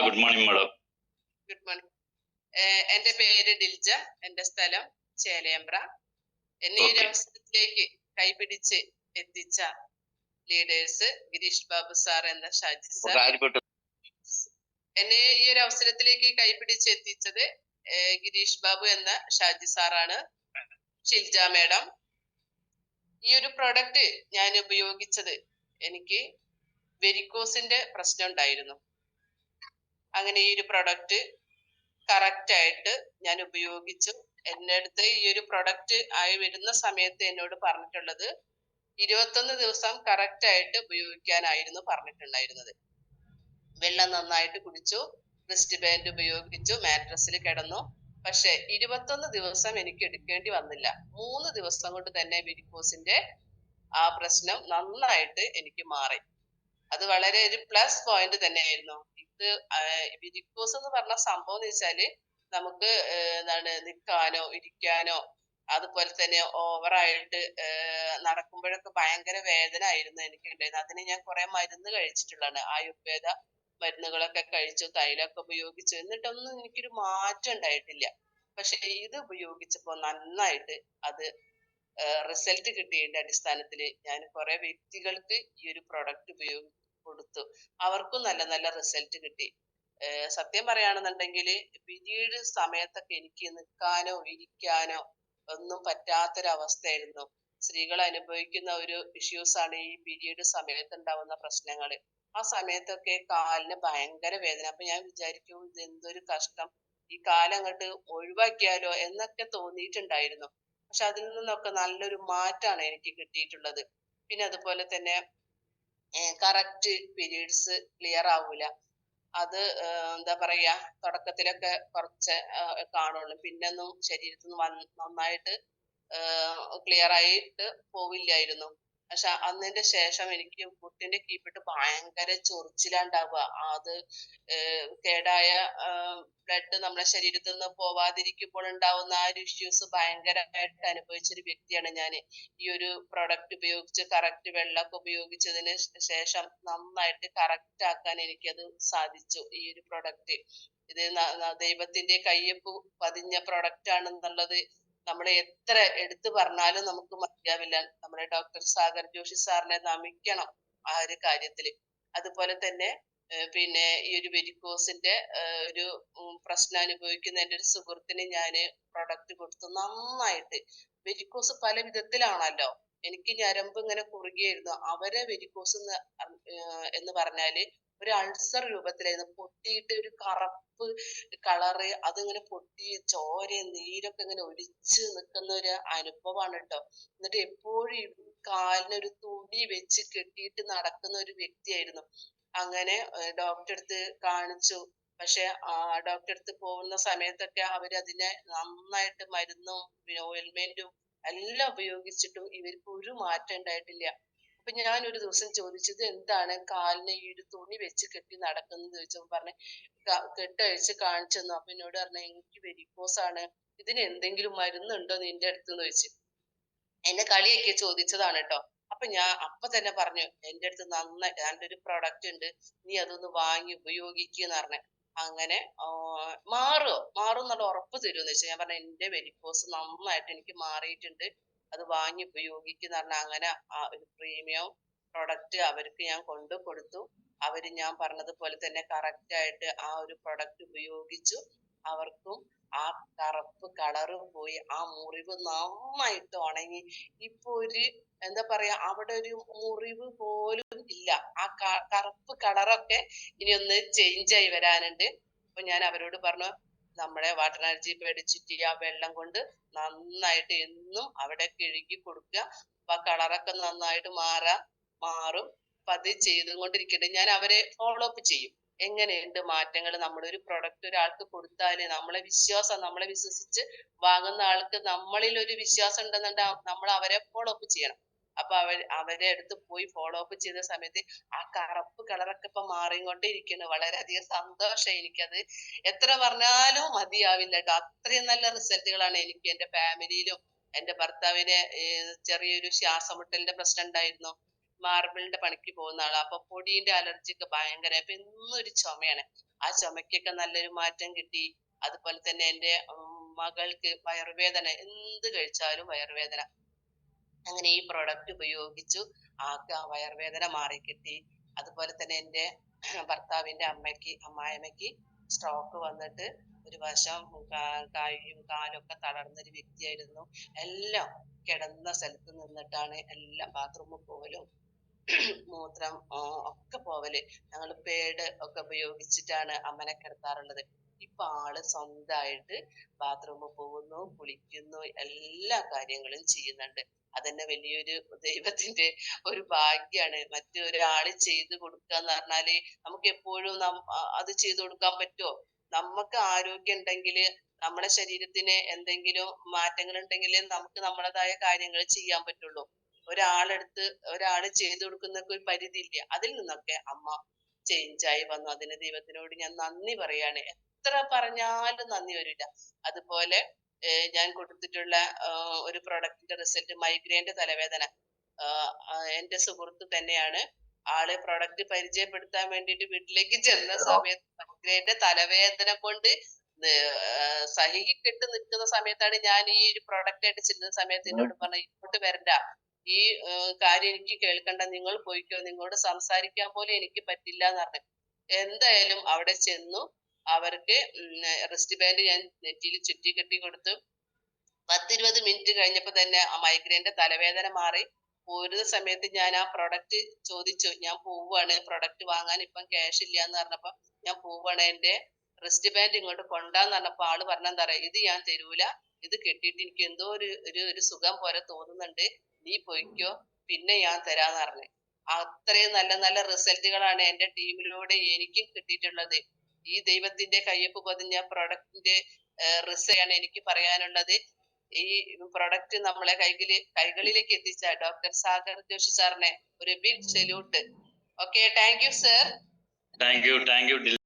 Good morning madam. Good morning. എന്റെ പേര് ഡിൽജ, എന്റെ സ്ഥലം ചേലയമ്പ്ര. എന്നെ ഈ ഒരു അവസരത്തിലേക്ക് കൈപിടിച്ച് എത്തിച്ച ലീഡേഴ്സ് ഗിരീഷ് ബാബു സാർ എന്ന ഷാജി സാർ. എന്നെ ഈ ഒരു അവസരത്തിലേക്ക് കൈപിടിച്ച് എത്തിച്ചത് ഗിരീഷ് ബാബു എന്ന ഷാജി സാറാണ്. ഷിൽജ മേഡം. ഈ ഒരു പ്രൊഡക്റ്റ് ഞാൻ ഉപയോഗിച്ചത് എനിക്ക് വെരിക്കോസിന്റെ പ്രശ്നം ഉണ്ടായിരുന്നു. അങ്ങനെ ഈ ഒരു പ്രൊഡക്റ്റ് കറക്റ്റ് ആയിട്ട് ഞാൻ ഉപയോഗിച്ചു. എന്റെ അടുത്ത് ഈ ഒരു പ്രൊഡക്റ്റ് ആയി വരുന്ന സമയത്ത് എന്നോട് പറഞ്ഞിട്ടുള്ളത് 21 ദിവസം കറക്റ്റ് ആയിട്ട് ഉപയോഗിക്കാനായിരുന്നു പറഞ്ഞിട്ടുണ്ടായിരുന്നത്. വെള്ളം നന്നായിട്ട് കുടിച്ചു, റിസ്റ്റ് ബാൻഡ് ഉപയോഗിച്ചു, മാട്രസിൽ കിടന്നു. പക്ഷെ 21 ദിവസം എനിക്ക് എടുക്കേണ്ടി വന്നില്ല. 3 ദിവസം കൊണ്ട് തന്നെ വെരിക്കോസിന്റെ ആ പ്രശ്നം നന്നായിട്ട് എനിക്ക് മാറി. അത് വളരെ ഒരു പ്ലസ് പോയിന്റ് തന്നെയായിരുന്നു. ഇത് വെരിക്കോസ് എന്ന് പറഞ്ഞ സംഭവം എന്ന് വെച്ചാല് നമുക്ക് എന്താണ് നിൽക്കാനോ ഇരിക്കാനോ അതുപോലെ തന്നെ ഓവറായിട്ട് നടക്കുമ്പോഴൊക്കെ ഭയങ്കര വേദന ആയിരുന്നു എനിക്ക് ഉണ്ടായിരുന്നത്. അതിന് ഞാൻ കുറെ മരുന്ന് കഴിച്ചിട്ടുള്ളതാണ്. ആയുർവേദ മരുന്നുകളൊക്കെ കഴിച്ചു, തൈലൊക്കെ ഉപയോഗിച്ചു, എന്നിട്ടൊന്നും എനിക്കൊരു മാറ്റം ഉണ്ടായിട്ടില്ല. പക്ഷെ ഇത് ഉപയോഗിച്ചപ്പോൾ നന്നായിട്ട് അത് റിസൾട്ട് കിട്ടിയതിന്റെ അടിസ്ഥാനത്തിൽ ഞാൻ കുറെ വ്യക്തികൾക്ക് ഈ ഒരു പ്രൊഡക്റ്റ് കൊടുത്തു. അവർക്കും നല്ല നല്ല റിസൾട്ട് കിട്ടി. സത്യം പറയുകയാണെന്നുണ്ടെങ്കിൽ പീരീഡ് സമയത്തൊക്കെ എനിക്ക് നിൽക്കാനോ ഇരിക്കാനോ ഒന്നും പറ്റാത്തൊരവസ്ഥയായിരുന്നു. സ്ത്രീകൾ അനുഭവിക്കുന്ന ഒരു ഇഷ്യൂസ് ആണ് ഈ പീരീഡ് സമയത്ത് ഉണ്ടാവുന്ന പ്രശ്നങ്ങൾ. ആ സമയത്തൊക്കെ കാലിന് ഭയങ്കര വേദന. അപ്പൊ ഞാൻ വിചാരിക്കും ഇത് എന്തൊരു കഷ്ടം, ഈ കാലം അങ്ങോട്ട് ഒഴിവാക്കിയാലോ എന്നൊക്കെ തോന്നിയിട്ടുണ്ടായിരുന്നു. പക്ഷെ അതിൽ നിന്നൊക്കെ നല്ലൊരു മാറ്റാണ് എനിക്ക് കിട്ടിയിട്ടുള്ളത്. പിന്നെ അതുപോലെ തന്നെ കറക്റ്റ് പീരീഡ്സ് ക്ലിയർ ആവൂല. അത് എന്താ പറയാ, തുടക്കത്തിലൊക്കെ കുറച്ച് കാണുള്ളൂ, പിന്നൊന്നും ശരീരത്തിൽ നിന്ന് നന്നായിട്ട് ക്ലിയർ ആയിട്ട് പോവില്ലായിരുന്നു. പക്ഷെ അതിന്റെ ശേഷം എനിക്ക് മുട്ടിന്റെ കീപ്പിട്ട് ഭയങ്കര ചൊറിച്ചിലുണ്ടാവുക. അത് കേടായ ബ്ലഡ് നമ്മുടെ ശരീരത്തിൽ നിന്ന് പോവാതിരിക്കുമ്പോൾ ഉണ്ടാവുന്ന ആ ഒരു ഇഷ്യൂസ് ഭയങ്കരമായിട്ട് അനുഭവിച്ചൊരു വ്യക്തിയാണ് ഞാൻ. ഈ ഒരു പ്രൊഡക്റ്റ് ഉപയോഗിച്ച് കറക്റ്റ് വെള്ളമൊക്കെ ഉപയോഗിച്ചതിന് ശേഷം നന്നായിട്ട് കറക്റ്റ് ആക്കാൻ എനിക്കത് സാധിച്ചു. ഈ ഒരു പ്രൊഡക്റ്റ് ഇത് ദൈവത്തിന്റെ കയ്യൊപ്പ് പതിഞ്ഞ പ്രൊഡക്റ്റ് ആണെന്നുള്ളത് നമ്മൾ എത്ര എടുത്തു പറഞ്ഞാലും നമുക്ക് മതിയാവില്ല. നമ്മുടെ ഡോക്ടർ സാഗർ ജോഷി സാറിനെ നമിക്കണം ആ ഒരു കാര്യത്തില്. അതുപോലെ തന്നെ പിന്നെ ഈ ഒരു വെരിക്കോസിന്റെ ഒരു പ്രശ്നം അനുഭവിക്കുന്ന എൻ്റെ ഒരു സുഹൃത്തിന് ഞാൻ പ്രൊഡക്റ്റ് കൊടുത്തു. നന്നായിട്ട് വെരിക്കോസ് പല വിധത്തിലാണല്ലോ. എനിക്ക് ഞരമ്പ് ഇങ്ങനെ കുറുകിയായിരുന്നു. അവരെ വെരിക്കോസ് എന്ന് പറഞ്ഞാല് ഒരു അൾസർ രൂപത്തിലായിരുന്നു. പൊട്ടിയിട്ട് ഒരു കറുപ്പ് കളറ്, അതിങ്ങനെ പൊട്ടി ചോരയും നീരൊക്കെ ഇങ്ങനെ ഒലിച്ച് നിൽക്കുന്ന ഒരു അനുഭവമാണ് കേട്ടോ. എന്നിട്ട് എപ്പോഴും കാലിനൊരു തുണി വെച്ച് കെട്ടിയിട്ട് നടക്കുന്ന ഒരു വ്യക്തിയായിരുന്നു. അങ്ങനെ ഡോക്ടറെ അടുത്ത് കാണിച്ചു. പക്ഷെ ഡോക്ടറെ അടുത്ത് പോകുന്ന സമയത്തൊക്കെ അവരതിനെ നന്നായിട്ട് മരുന്നും പിന്നെ ഓയിൽമെന്റും എല്ലാം ഉപയോഗിച്ചിട്ടും ഇവർക്ക് ഒരു മാറ്റം ഉണ്ടായിട്ടില്ല. അപ്പൊ ഞാൻ ഒരു ദിവസം ചോദിച്ചത് എന്താണ് കാലിന് ഈ ഒരു തുണി വെച്ച് കെട്ടി നടക്കുന്നത് ചോദിച്ചപ്പോൾ പറഞ്ഞു കെട്ടഴിച്ച് കാണിച്ചു തന്നു. അപ്പൊ എന്നോട് പറഞ്ഞു എനിക്ക് വെരിക്കോസ് ആണ്, ഇതിന് എന്തെങ്കിലും മരുന്നുണ്ടോ നിന്റെ അടുത്ത് എന്ന് ചോദിച്ചു. എന്നെ കളിയൊക്കെ ചോദിച്ചതാണ് കേട്ടോ. അപ്പൊ ഞാൻ അപ്പൊ തന്നെ പറഞ്ഞു എൻ്റെ അടുത്ത് നന്നായിട്ട് എൻ്റെ ഒരു പ്രൊഡക്റ്റ് ഉണ്ട്, നീ അതൊന്ന് വാങ്ങി ഉപയോഗിക്കുന്ന പറഞ്ഞു. അങ്ങനെ മാറും എന്നുള്ള ഉറപ്പ് തരുമെന്ന് വെച്ചാൽ ഞാൻ പറഞ്ഞു എൻ്റെ വെരിക്കോസ് നന്നായിട്ട് എനിക്ക് മാറിയിട്ടുണ്ട്, അത് വാങ്ങി ഉപയോഗിക്കുന്ന പറഞ്ഞ. അങ്ങനെ ആ ഒരു പ്രീമിയം പ്രൊഡക്റ്റ് അവർക്ക് ഞാൻ കൊണ്ടു കൊടുത്തു. അവര് ഞാൻ പറഞ്ഞതുപോലെ തന്നെ കറക്റ്റ് ആയിട്ട് ആ ഒരു പ്രൊഡക്റ്റ് ഉപയോഗിച്ചു. അവർക്കും ആ കറുപ്പ് കളറ് പോയി, ആ മുറിവ് നന്നായിട്ട് ഉണങ്ങി. ഇപ്പൊ ഒരു എന്താ പറയാ, അവിടെ ഒരു മുറിവ് പോലും ഇല്ല. ആ കറുപ്പ് കളറൊക്കെ ഇനി ഒന്ന് ചേഞ്ച് ആയി വരാനുണ്ട്. അപ്പൊ ഞാൻ അവരോട് പറഞ്ഞു നമ്മുടെ വാട്ടർ എനർജി പേടിച്ചിട്ട് ആ വെള്ളം കൊണ്ട് നന്നായിട്ട് എന്നും അവിടെ കഴുകി കൊടുക്കുക. അപ്പൊ ആ കളറൊക്കെ നന്നായിട്ട് മാറും. അപ്പൊ അത് ചെയ്തുകൊണ്ടിരിക്കട്ടെ. ഞാൻ അവരെ ഫോളോ അപ്പ് ചെയ്യും. എങ്ങനെയുണ്ട് മാറ്റങ്ങൾ. നമ്മളൊരു പ്രൊഡക്റ്റ് ഒരാൾക്ക് കൊടുത്താല് നമ്മളെ വിശ്വസിച്ച് വാങ്ങുന്ന ആൾക്ക് നമ്മളിൽ ഒരു വിശ്വാസം ഉണ്ടെന്നുണ്ടെങ്കിൽ നമ്മൾ അവരെ ഫോളോ അപ്പ് ചെയ്യണം. അപ്പൊ അവരെ അടുത്ത് പോയി ഫോളോ അപ്പ് ചെയ്ത സമയത്ത് ആ കറുപ്പ് കളറൊക്കെ ഇപ്പൊ മാറിക്കൊണ്ടിരിക്കുന്നു. വളരെയധികം സന്തോഷം എനിക്കത്. എത്ര പറഞ്ഞാലും മതിയാവില്ല കേട്ടോ. അത്രയും നല്ല റിസൾട്ടുകളാണ് എനിക്ക് എൻ്റെ ഫാമിലിയിലും. എൻ്റെ ഭർത്താവിന് ചെറിയൊരു ശ്വാസമുട്ടലിന്റെ പ്രശ്നം ഉണ്ടായിരുന്നു. മാർബിളിന്റെ പണിക്ക് പോകുന്ന ആളാ. അപ്പൊ പൊടിയുടെ അലർജി ഒക്കെ ഭയങ്കര. അപ്പൊ എന്നും ഒരു ചുമയാണ്. ആ ചുമക്കൊക്കെ നല്ലൊരു മാറ്റം കിട്ടി. അതുപോലെ തന്നെ എൻ്റെ മകൾക്ക് വയറുവേദന, എന്ത് കഴിച്ചാലും വയറുവേദന. അങ്ങനെ ഈ പ്രോഡക്റ്റ് ഉപയോഗിച്ചു ആൾക്ക് ആ വയറുവേദന മാറിക്കിട്ടി. അതുപോലെ തന്നെ എൻ്റെ ഭർത്താവിൻ്റെ അമ്മായിയമ്മയ്ക്ക് സ്ട്രോക്ക് വന്നിട്ട് ഒരു വശം കൈയും കാലൊക്കെ തളർന്നൊരു വ്യക്തിയായിരുന്നു. എല്ലാം കിടന്ന സ്ഥലത്ത് നിന്നിട്ടാണ് എല്ലാം ബാത്റൂമിൽ പോകലും മൂത്രം ഒക്കെ പോവല്. ഞങ്ങൾ പേഡ് ഒക്കെ ഉപയോഗിച്ചിട്ടാണ് അമ്മനെ കിടത്താറുള്ളത്. ഇപ്പൊ ആള് സ്വന്തമായിട്ട് ബാത്റൂമിൽ പോകുന്നു, കുളിക്കുന്നു, എല്ലാ കാര്യങ്ങളും ചെയ്യുന്നുണ്ട്. അതന്നെ വലിയൊരു ദൈവത്തിന്റെ ഒരു ഭാഗ്യാണ്. മറ്റൊരാള് ചെയ്തു കൊടുക്കുക എന്ന് പറഞ്ഞാല് നമുക്ക് എപ്പോഴും അത് ചെയ്തു കൊടുക്കാൻ പറ്റുമോ? നമുക്ക് ആരോഗ്യം ഉണ്ടെങ്കിൽ, നമ്മുടെ ശരീരത്തിന് എന്തെങ്കിലും മാറ്റങ്ങൾ ഉണ്ടെങ്കിൽ നമുക്ക് നമ്മളതായ കാര്യങ്ങൾ ചെയ്യാൻ പറ്റുള്ളൂ. ഒരാള് ചെയ്തു കൊടുക്കുന്നൊക്കെ ഒരു പരിധി ഇല്ല. അതിൽ നിന്നൊക്കെ അമ്മ ചേഞ്ചായി വന്നു. അതിന് ദൈവത്തിനോട് ഞാൻ നന്ദി പറയാണ്. എത്ര പറഞ്ഞാലും നന്ദി വരില്ല. അതുപോലെ ഞാൻ കൊടുത്തിട്ടുള്ള ഒരു പ്രൊഡക്റ്റിന്റെ റിസൾട്ട്, മൈഗ്രെയിന്റെ തലവേദന. എൻ്റെ സുഹൃത്ത് തന്നെയാണ്. ആള് പ്രൊഡക്റ്റ് പരിചയപ്പെടുത്താൻ വേണ്ടിയിട്ട് വീട്ടിലേക്ക് ചെന്ന സമയത്ത് മൈഗ്രെയിന്റെ തലവേദന കൊണ്ട് സഹികെട്ട് നിൽക്കുന്ന സമയത്താണ് ഞാൻ ഈ ഒരു പ്രൊഡക്റ്റ് ആയിട്ട് ചെല്ലുന്ന സമയത്ത് എന്നോട് പറഞ്ഞു, ഇങ്ങോട്ട് വരണ്ട, ഈ കാര്യം എനിക്ക് കേൾക്കണ്ട, നിങ്ങൾ പോയിക്കോ, നിങ്ങളോട് സംസാരിക്കാൻ പോലും എനിക്ക് പറ്റില്ല എന്ന് പറഞ്ഞു. എന്തായാലും അവിടെ ചെന്നു. അവർക്ക് റിസ്റ്റ് ബാൻഡ് ഞാൻ നെറ്റിയിൽ ചുറ്റി കെട്ടി കൊടുത്തു. 10-20 മിനിറ്റ് കഴിഞ്ഞപ്പോൾ തന്നെ ആ മൈഗ്രെയിന്റെ തലവേദന മാറി. പോരുന്ന സമയത്ത് ഞാൻ ആ പ്രൊഡക്റ്റ് ചോദിച്ചു, ഞാൻ പോവാണ്, പ്രൊഡക്റ്റ് വാങ്ങാൻ ഇപ്പം ക്യാഷ് ഇല്ല എന്ന് പറഞ്ഞപ്പോ ഞാൻ പോവാണ്, എൻ്റെ റിസ്റ്റ് ബാൻഡ് ഇങ്ങോട്ട് കൊണ്ടാന്ന് പറഞ്ഞപ്പോ ആള് പറഞ്ഞെന്താ പറയാ, ഇത് ഞാൻ തരൂല, ഇത് കെട്ടിയിട്ട് എനിക്ക് എന്തോ ഒരു സുഖം പോലെ തോന്നുന്നുണ്ട്, നീ പോയിക്കോ, പിന്നെ ഞാൻ തരാന്ന് പറഞ്ഞു. അത്രയും നല്ല നല്ല റിസൾട്ടുകളാണ് എൻ്റെ ടീമിലൂടെ എനിക്കും കിട്ടിയിട്ടുള്ളത്. ഈ ദൈവത്തിന്റെ കയ്യൊപ്പ് പതിഞ്ഞ പ്രൊഡക്റ്റിന്റെ റിസൾട്ടാണ് എനിക്ക് പറയാനുള്ളത്. ഈ പ്രൊഡക്റ്റ് നമ്മളെ കൈകളിലേക്ക് എത്തിച്ച ഡോക്ടർ സാഗർ ജോഷി സാറിനെ ഒരു big salute. Okay, thank you sir. Thank U